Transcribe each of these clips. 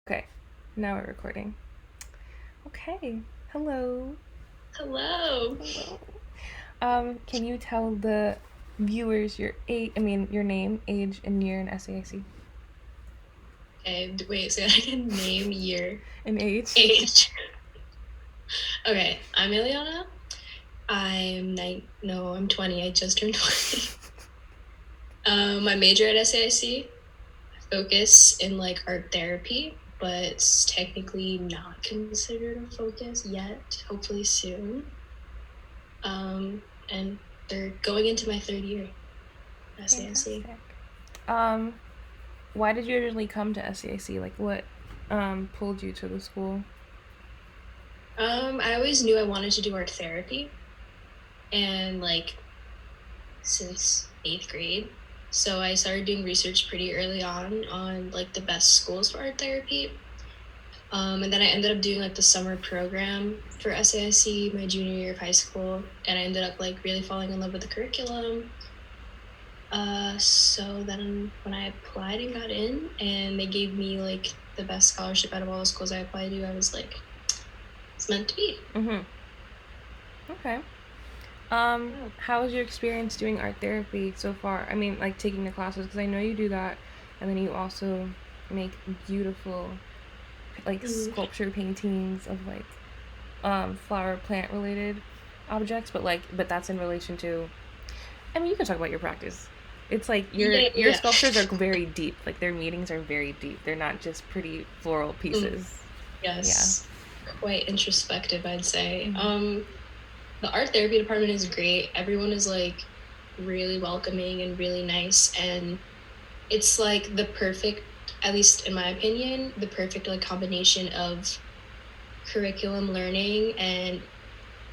Okay, now we're recording. Okay, hello. Hello. Hello. Can you tell the viewers your name, age, and year in SAIC? Okay, wait, so I can name, year, And age? age. Okay, I'm Iliana. I'm 20. I just turned 20. I major at SAIC. Focus in like art therapy, but it's technically not considered a focus yet. Hopefully soon. And they're going into my third year at SAIC. Fantastic. Um, why did you originally come to SAIC? Like, what pulled you to the school? I always knew I wanted to do art therapy, and like since 8th grade. So I started doing research pretty early on like the best schools for art therapy. And then I ended up doing like the summer program for SAIC my junior year of high school, and I ended up like really falling in love with the curriculum. So then when I applied and got in, and they gave me like the best scholarship out of all the schools I applied to, I was like, it's meant to be. Mm-hmm. Okay. Oh. How was your experience doing art therapy so far? I mean, like taking the classes, because I know you do that, and then you also make beautiful, like Mm. sculpture paintings of like flower plant related objects, but that's in relation to. I mean, you can talk about your practice. It's like Yeah, your yeah. sculptures are very deep. Like their meanings are very deep. They're not just pretty floral Mm. pieces. Yeah. Yes, quite introspective, I'd say. Mm-hmm. The art therapy department is great. Everyone is like really welcoming and really nice, and it's like the perfect, at least in my opinion, the perfect like combination of curriculum learning and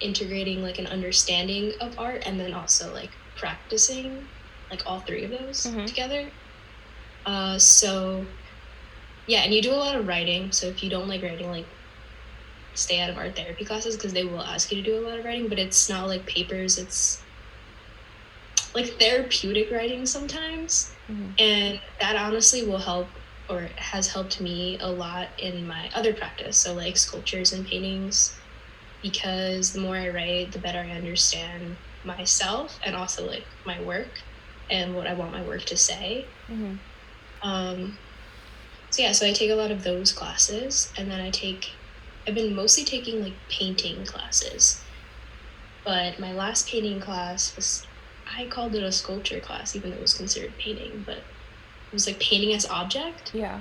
integrating like an understanding of art, and then also like practicing like all three of those Mm-hmm. together. So yeah, and you do a lot of writing. So if you don't like writing, like stay out of art therapy classes because they will ask you to do a lot of writing, but it's not like papers. It's like therapeutic writing sometimes. Mm-hmm. And that honestly will help, or has helped me a lot in my other practice. So like sculptures and paintings, because the more I write, the better I understand myself and also like my work and what I want my work to say. Mm-hmm. Um, so yeah, so I take a lot of those classes, and then I've been mostly taking like painting classes. But my last painting class was, I called it a sculpture class, even though it was considered painting, but it was like painting as object. Yeah.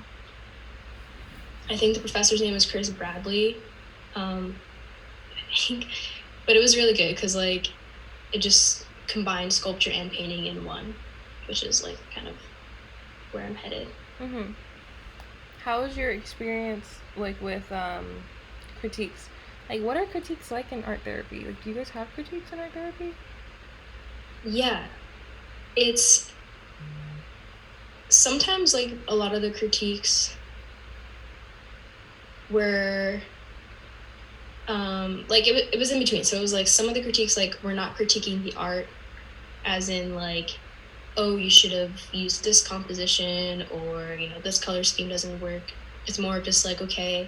I think the professor's name was Chris Bradley. Um, I think, but it was really good because like it just combined sculpture and painting in one, which is like kind of where I'm headed. Mm-hmm. How was your experience like with critiques? Like, what are critiques like in art therapy? Like, do you guys have critiques in art therapy? Yeah, it's sometimes like a lot of the critiques were like it was in between. So it was like some of the critiques like we're not critiquing the art as in like, oh, you should have used this composition, or this color scheme doesn't work. It's more just like, okay,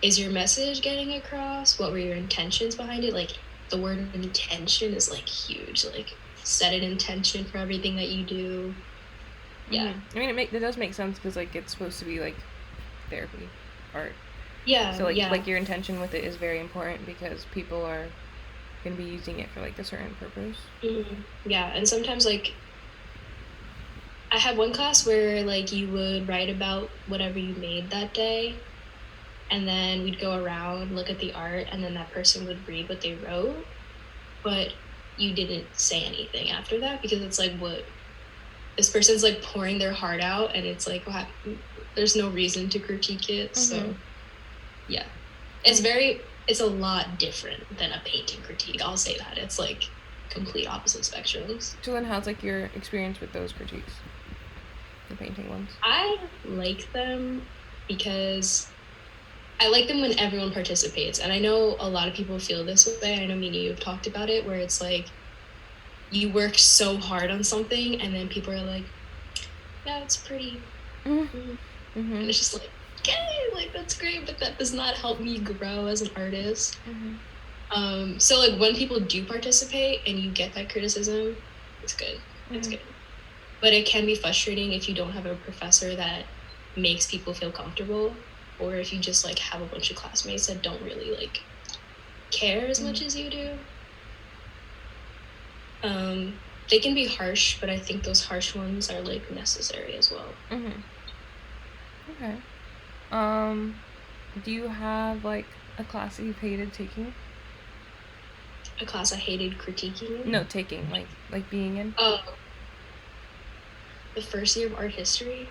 is your message getting across? What were your intentions behind it? Like the word intention is like huge. Like set an intention for everything that you do. Yeah. Mm-hmm. I mean, it does make sense because like it's supposed to be like therapy, art. Yeah, So yeah. like your intention with it is very important because people are gonna be using it for like a certain purpose. Yeah, and sometimes like I had one class where like you would write about whatever you made that day, and then we'd go around, look at the art, and then that person would read what they wrote, but you didn't say anything after that because it's like, what, this person's like pouring their heart out, and it's like, wow, there's no reason to critique it. Mm-hmm. So yeah, And it's a lot different than a painting critique, I'll say that. It's like complete opposite spectrums. so then, how's like your experience with those critiques, the painting ones? I like them because I like them when everyone participates. And I know a lot of people feel this way. I know me and you have talked about it, where it's like you work so hard on something and then people are like, yeah, it's pretty. Mm-hmm. Mm. And Mm-hmm. it's just like, okay, like that's great, but that does not help me grow as an artist. Mm-hmm. So like when people do participate and you get that criticism, it's good. It's Mm-hmm. good. But it can be frustrating if you don't have a professor that makes people feel comfortable, or if you just like have a bunch of classmates that don't really like care as much as you do. They can be harsh, but I think those harsh ones are like necessary as well. Mm-hmm. Okay. Do you have like a class that you've hated taking? A class I hated critiquing in. No, taking like being in. Oh, the first year of art history.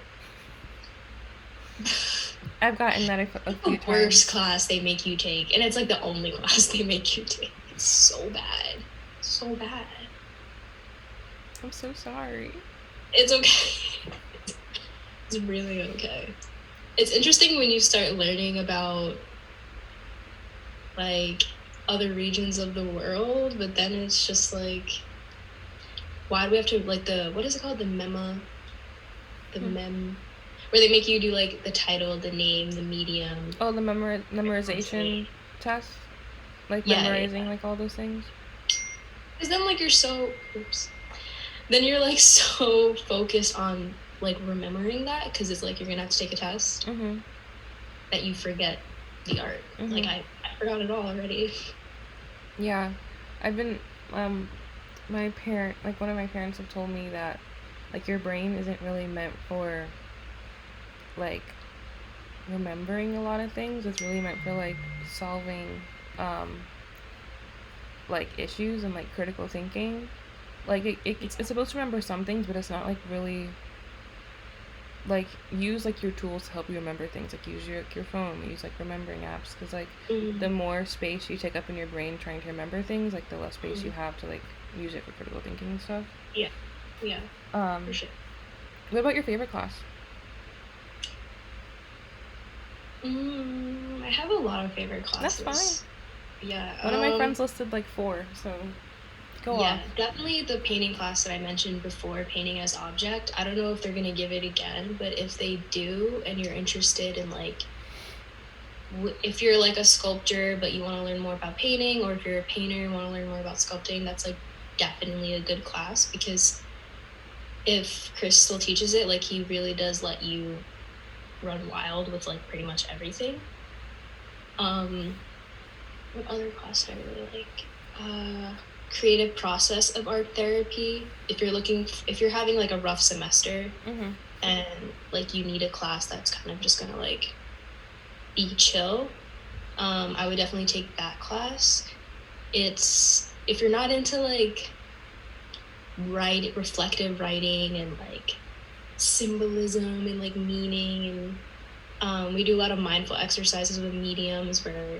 I've gotten that a few The worst times. class they make you take, and it's like the only class they make you take. It's so bad, so bad. I'm so sorry. It's okay. It's really okay. It's interesting when you start learning about like other regions of the world, but then it's just like, why do we have to like what is it called, the mem where they make you do like the title, the name, the medium. Oh, the memorization test, like Yeah. memorizing like all those things. Because then like you're so then you're like so focused on like remembering that, because it's like you're gonna have to take a test, Mm-hmm. that you forget the art. Mm-hmm. Like I forgot it all already. Yeah, I've been my parent, like one of my parents have told me that like your brain isn't really meant for like remembering a lot of things. It's really meant for like solving um like issues and like critical thinking. Like it's supposed to remember some things, but it's not like really like use like your tools to help you remember things. Like use your phone, use like remembering apps, because like the Mm-hmm. more space you take up in your brain trying to remember things, like the less space you Mm-hmm. have to like use it for critical thinking and stuff. Yeah, yeah, for um sure. what about your favorite class? I have a lot of favorite That's fine. classes. Yeah. One of my friends listed like four, so go Yeah, off. definitely the painting class that I mentioned before, painting as object. I don't know if they're gonna give it again, but if they do, and you're interested in like, if you're like a sculptor but you want to learn more about painting, or if you're a painter and want to learn more about sculpting, that's like definitely a good class, because if Chris still teaches it, like he really does let you run wild with like pretty much everything. What other class do I really like? Creative process of art therapy. If you're having like a rough semester, Mm-hmm. and like you need a class that's kind of just gonna like be chill, I would definitely take that class. It's, if you're not into like reflective writing and like symbolism and like meaning, and we do a lot of mindful exercises with mediums where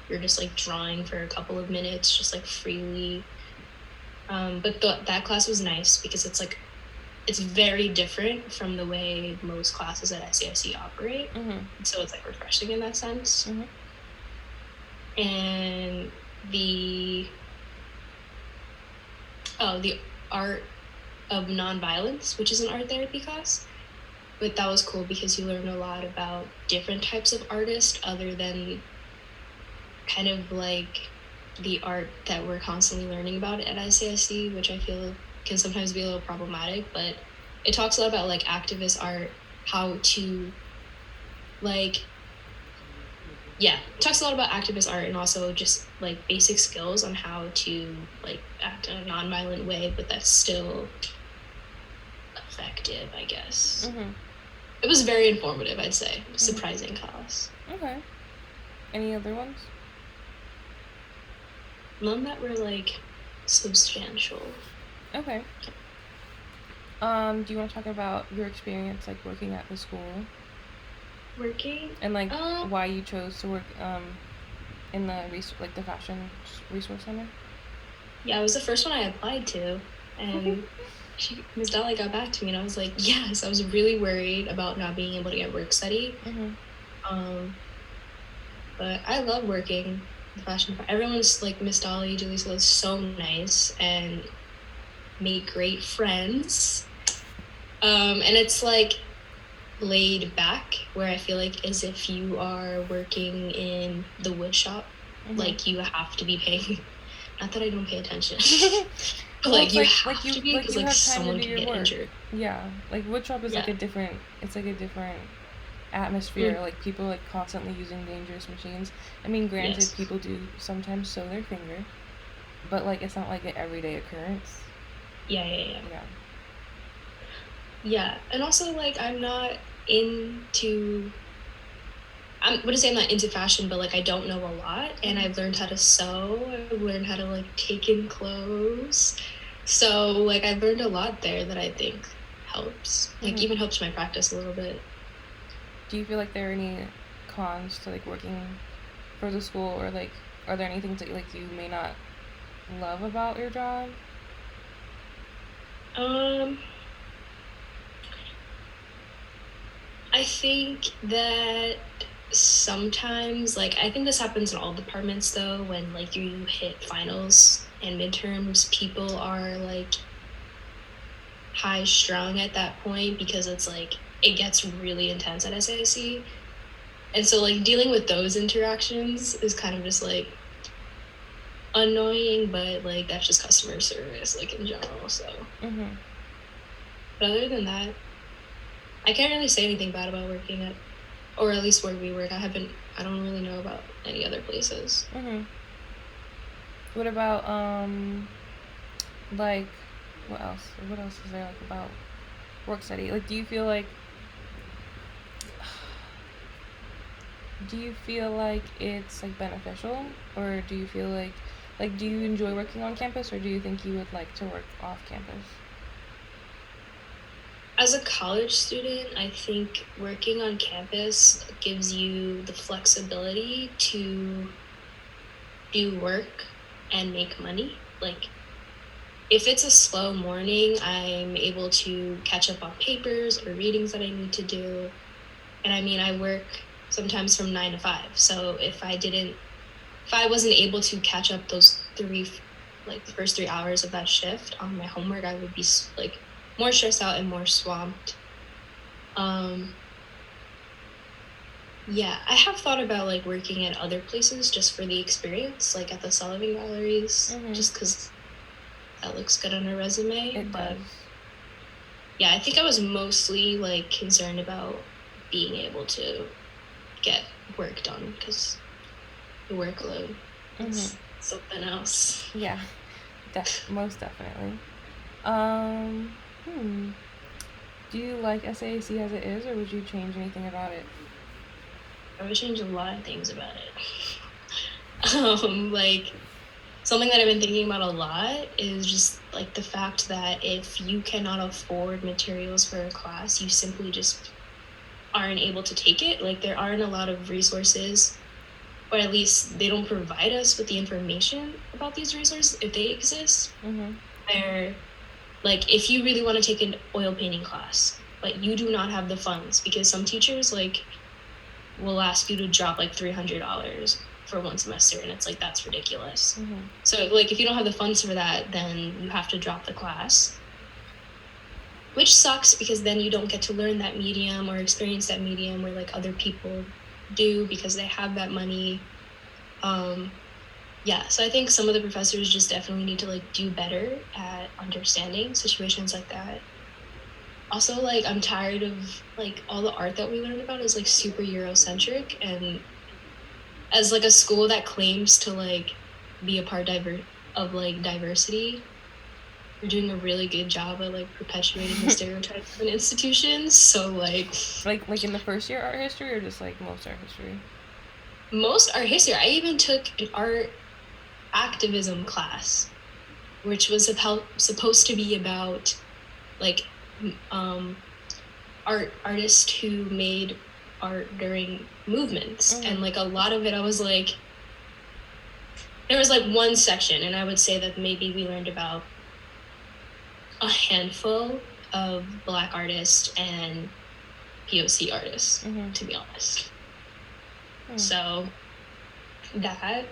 you're just like drawing for a couple of minutes, just like freely. But that class was nice because it's like, it's very different from the way most classes at SAIC operate. Mm-hmm. So it's like refreshing in that sense. Mm-hmm. And the the art of nonviolence, which is an art therapy class. But that was cool because you learn a lot about different types of artists other than kind of like the art that we're constantly learning about at ICSC, which I feel can sometimes be a little problematic. But it talks a lot about like activist art, how to like, yeah, it talks a lot about activist art, and also just like basic skills on how to like act in a nonviolent way, but that's still effective, I guess. Mm-hmm. It was very informative, I'd say. Surprising class. Okay. Any other ones? None that were like substantial. Okay. Do you want to talk about your experience like working at the school Working? and like why you chose to work in the like the fashion resource center? Yeah, it was the first one I applied to, and Ms. Dolly got back to me, and I was like, yes. I was really worried about not being able to get work study. Mm-hmm. But I love working the fashion. Everyone's like, Miss Dolly, Julissa was so nice and made great friends. And it's like, laid back, where I feel like as if you are working in the wood shop, like you have to be paying. Not that I don't pay attention, but Well, like it's you like have you to be, because like have time to someone do can your get work. injured. Yeah, like woodshop is like Yeah. a different. It's like a different atmosphere. Like people like constantly using dangerous machines. I mean, granted, Yes. people do sometimes sew their finger, but like it's not like an everyday occurrence. Yeah, yeah, yeah. Yeah. Yeah, and also like I'm not into. I wouldn't say I'm not into fashion, but like I don't know a lot, and I've learned how to sew. I've learned how to like take in clothes, so like I've learned a lot there that I think helps. Like even helps my practice a little bit. Do you feel like there are any cons to like working for the school, or like are there any things that like you may not love about your job? Um, I think that sometimes, like, I think this happens in all departments though, when like you hit finals and midterms, people are like high strung at that point, because it's like it gets really intense at SAIC. And so like dealing with those interactions is kind of just like annoying, but like that's just customer service like in general. So but other than that, I can't really say anything bad about working at, or at least where we work. I don't really know about any other places. What about like what else? What else is there like about work study? Like do you feel like it's like beneficial, or do you feel like do you enjoy working on campus, or do you think you would like to work off campus? As a college student, I think working on campus gives you the flexibility to do work and make money. Like if it's a slow morning, I'm able to catch up on papers or readings that I need to do. And I mean, I work sometimes from 9 to 5. So if I wasn't able to catch up those the first 3 hours of that shift on my homework, I would be like more stressed out and more swamped. Yeah, I have thought about like working at other places just for the experience, like at the Sullivan Galleries, just because that looks good on a resume. It But does. yeah, I think I was mostly like concerned about being able to get work done, because the workload is something else. Yeah, most definitely. Um, hmm. Do you like SAAC as it is, or would you change anything about it? I would change a lot of things about it. Like something that I've been thinking about a lot is just like the fact that if you cannot afford materials for a class, you simply just aren't able to take it. Like there aren't a lot of resources, or at least they don't provide us with the information about these resources if they exist. Where like if you really want to take an oil painting class, but you do not have the funds, because some teachers like will ask you to drop like $300 for one semester, and it's like that's ridiculous. So like if you don't have the funds for that, then you have to drop the class, which sucks, because then you don't get to learn that medium or experience that medium where like other people do, because they have that money. Yeah, so I think some of the professors just definitely need to like do better at understanding situations like that. Also, like I'm tired of like all the art that we learned about is like super Eurocentric, and as like a school that claims to like be a part of like diversity, you're doing a really good job at like perpetuating the stereotypes in institutions. So like Like in the first year art history, or just like most art history? most art history, I even took an art activism class, which was supposed to be about like artists who made art during movements. And like a lot of it, I was like, there was like one section, and I would say that maybe we learned about a handful of Black artists and POC artists, to be honest. So that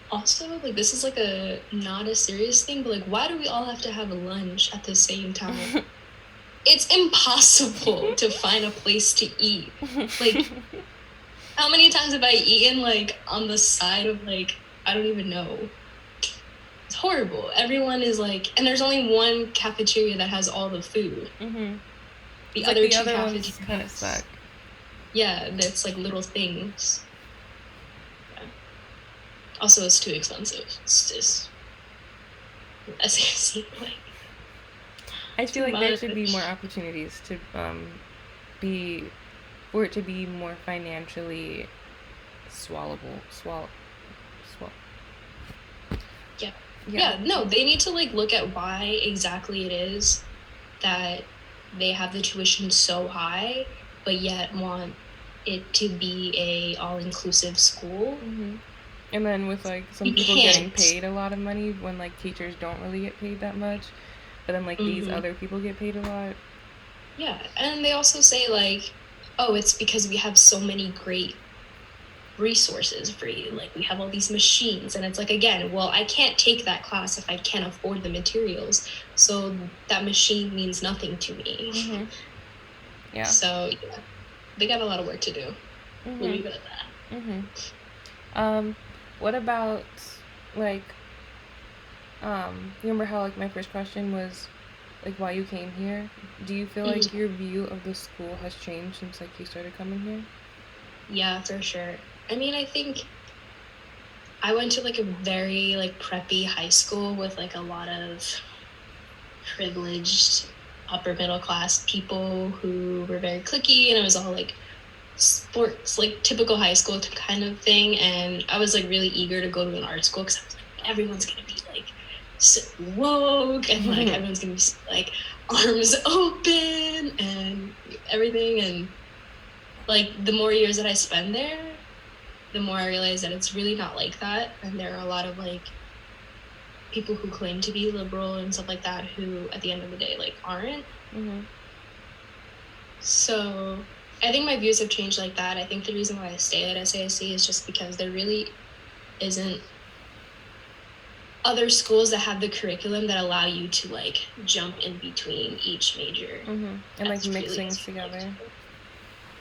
also, like, this is like a not a serious thing, but like, why do we all have to have a lunch at the same time? it's impossible to find a place to eat. Like, how many times have I eaten, like, on the side of, like, I don't even know. It's horrible. Everyone is, like, and there's only one cafeteria that has all the food. Mm-hmm. The It's like other the two other ones kind of cafeterias, suck. yeah, that's, like, little things. Yeah. Also, it's too expensive. It's just, SAC, like, I feel too like there should be more much. opportunities to be for it to be more financially swallowable. Swallow. Yeah. Yeah. Yeah, no, they need to, like, look at why exactly it is that they have the tuition so high, but yet want it to be a all-inclusive school. Mm-hmm. And then with like some You people getting can't. paid a lot of money when like teachers don't really get paid that much, but then like these Mm-hmm. other people get paid a lot. Yeah, and they also say, like, oh, it's because we have so many great resources for you. Like, we have all these machines. And it's like, again, well, I can't take that class if I can't afford the materials. So that machine means nothing to me. Mm-hmm. Yeah. So, yeah, they got a lot of work to do. We'll Mm-hmm. leave it at that. Mm-hmm. Um, what about like you remember how like my first question was like why you came here? Do you feel like Mm-hmm. your view of the school has changed since like you started coming here? Yeah, for sure. I mean, I think I went to, like, a very, like, preppy high school with, like, a lot of privileged upper middle class people who were very cliquey, and it was all, like, sports, like, typical high school kind of thing. And I was, like, really eager to go to an art school because I was like, everyone's gonna be, like, so woke, and, like, everyone's gonna be, like, arms open and everything. And, like, the more years that I spend there, the more I realize that it's really not like that. And there are a lot of, like, people who claim to be liberal and stuff like that who, at the end of the day, like, aren't. Mm-hmm. So I think my views have changed like that. I think the reason why I stay at SAIC is just because there really isn't other schools that have the curriculum that allow you to, like, jump in between each major. Mm-hmm. And like That's mix really things together.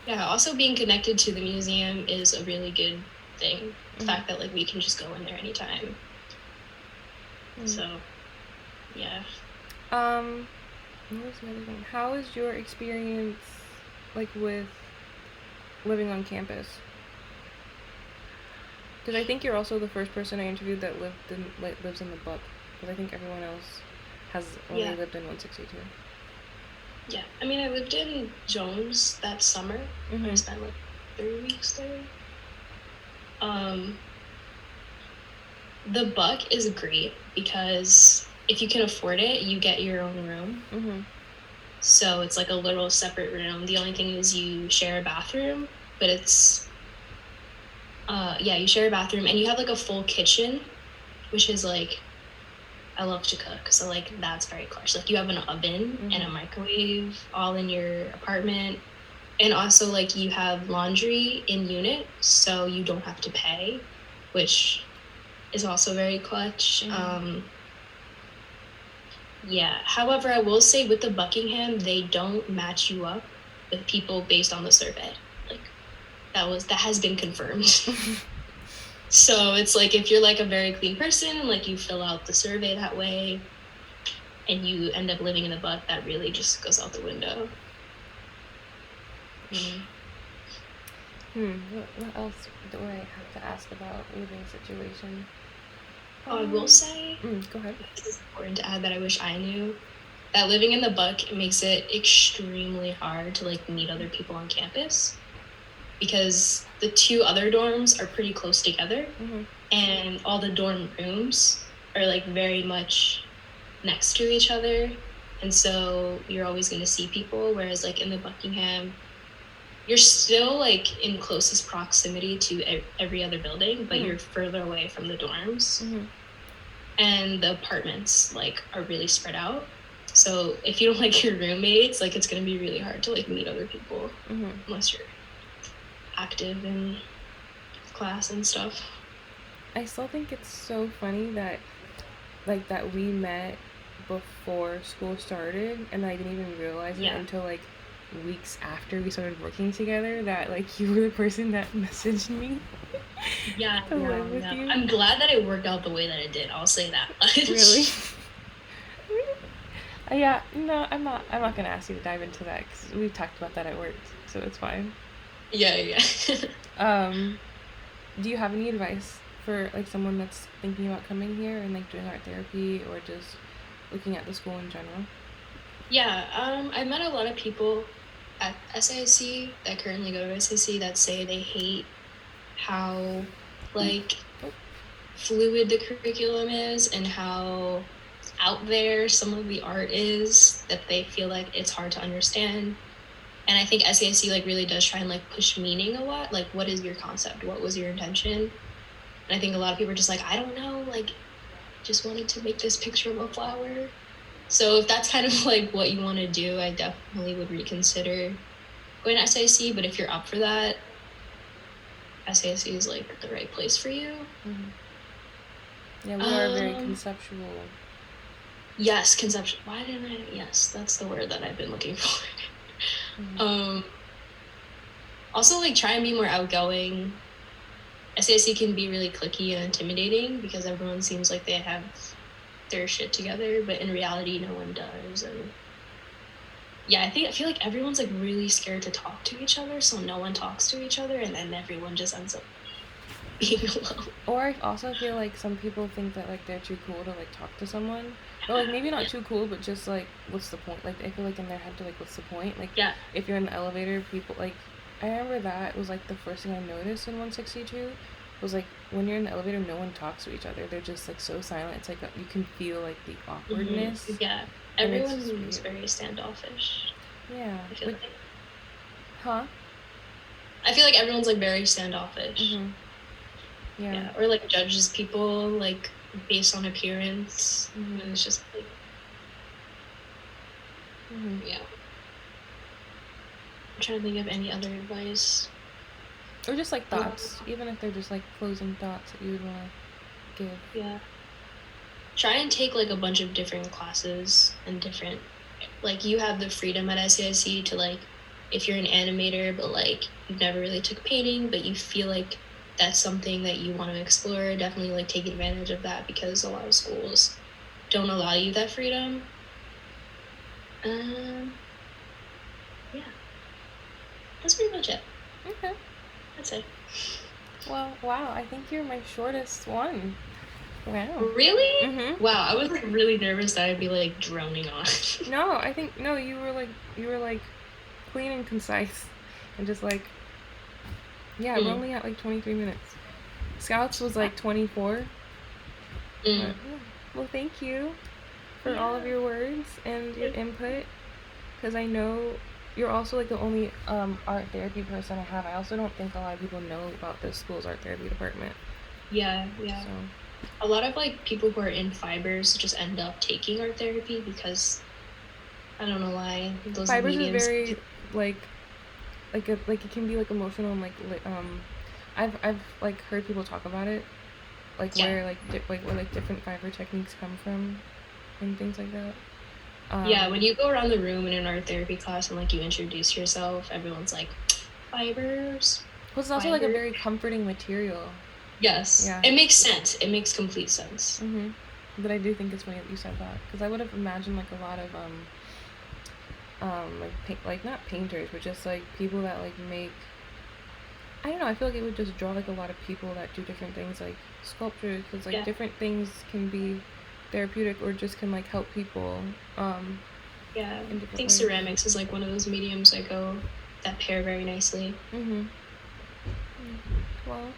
yeah. Also, being connected to the museum is a really good thing. The Mm-hmm. fact that, like, we can just go in there anytime. Mm-hmm. So yeah. What was the other thing? How is your experience like with living on campus? Because I think you're also the first person I interviewed that lives in the book. Because I think everyone else has only lived in 162. Yeah, I mean, I lived in Jones that summer. Mm-hmm. I spent, like, 3 weeks there. The Buck is great because if you can afford it, you get your own room. Mm-hmm. So it's like a little separate room. The only thing is you share a bathroom, but it's yeah, you share a bathroom, and you have, like, a full kitchen, which is, like, I love to cook, so, like, that's very clutch. Like, you have an oven and a microwave all in your apartment. And also, like, you have laundry in unit, so you don't have to pay, which is also very clutch. Yeah. However, I will say with the Buckingham, they don't match you up with people based on the survey. Like, that has been confirmed. So it's like, if you're, like, a very clean person and, like, you fill out the survey that way and you end up living in the Buck, that really just goes out the window. What else do I have to ask about living situation? I will say, Go ahead. this is important to add that I wish I knew, that living in the Buck, it makes it extremely hard to, like, meet other people on campus, because the 2 other dorms are pretty close together, and all the dorm rooms are, like, very much next to each other, and so you're always going to see people. Whereas, like, in the Buckingham, you're still, like, in closest proximity to every other building, but you're further away from the dorms. And the apartments, like, are really spread out. So if you don't like your roommates, like, it's going to be really hard to, like, meet other people unless you're active in class and stuff. I still think it's so funny that like that we met before school started, and I didn't even realize it until like weeks after we started working together that like you were the person that messaged me. Yeah, to live with you. I'm glad that it worked out the way that it did. I'll say that much. Really? Yeah, no, I'm not gonna ask you to dive into that because we talked about that at work, so it's fine. Yeah. Do you have any advice for like someone that's thinking about coming here and like doing art therapy or just looking at the school in general? Yeah, I met a lot of people at SAIC that currently go to SAIC that say they hate how like fluid the curriculum is and how out there some of the art is, that they feel like it's hard to understand. And I think SAIC like really does try and like push meaning a lot. Like, what is your concept? What was your intention? And I think a lot of people are just like, I don't know, like just wanted to make this picture of a flower. So if that's kind of like what you want to do, I definitely would reconsider going to SAIC. But if you're up for that, SAIC is like the right place for you. Mm-hmm. Yeah, we are very conceptual. Yes, conceptual. Why didn't I? Yes, that's the word that I've been looking for. Mm-hmm. Also, like, try and be more outgoing. SAIC can be really cliquey and intimidating because everyone seems like they have their shit together, but in reality, no one does. And yeah, I feel like everyone's like really scared to talk to each other, so no one talks to each other, and then everyone just ends up being alone. Or I also feel like some people think that like they're too cool to like talk to someone, but like maybe not too cool, but just like what's the point? Like I feel like in their head they're like, what's the point? Like if you're in the elevator, people like I remember that was like the first thing I noticed in 162 was like when you're in the elevator, no one talks to each other. They're just like so silent. It's like you can feel like the awkwardness. Mm-hmm. Yeah, everyone's very standoffish. Yeah. I feel like. Huh? I feel like everyone's like very standoffish. Mm-hmm. Yeah. Or like judges people like based on appearance. Mm-hmm. And it's just like, yeah. I'm trying to think of any other advice. Or just like thoughts, even if they're just like closing thoughts that you would want to give. Yeah. Try and take like a bunch of different classes and different, like you have the freedom at SAIC to like, if you're an animator, but like you've never really took painting, but you feel like that's something that you want to explore, definitely like take advantage of that because a lot of schools don't allow you that freedom. Yeah. That's pretty much it. Okay. That's it. Well, wow, I think you're my shortest one. Wow. Really? Mm-hmm. Wow, I was like really nervous that I'd be like droning on. No, I think no, you were like clean and concise and just like we're only at like 23 minutes. Scouts was like 24. But, yeah. Well, thank you for all of your words and your input, because I know you're also like the only art therapy person I have. I also don't think a lot of people know about this school's art therapy department. Yeah. So a lot of like people who are in fibers just end up taking art therapy because I don't know why those fibers mediums is very like it can be like emotional and like I've like heard people talk about it, like where like where like different fiber techniques come from and things like that. When you go around the room in an art therapy class and like you introduce yourself, everyone's like, fibers. Well, it's also like a very comforting material. Yes. Yeah. It makes sense. It makes complete sense. Mm-hmm. But I do think it's funny that you said that, because I would have imagined like a lot of like not painters, but just like people that like make, I don't know, I feel like it would just draw like a lot of people that do different things, like sculptures, because like different things can be therapeutic or just can like help people. I think ceramics is like one of those mediums that pair very nicely. Well,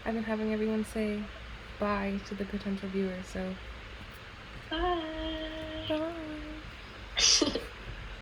I've been having everyone say bye to the potential viewers, so bye.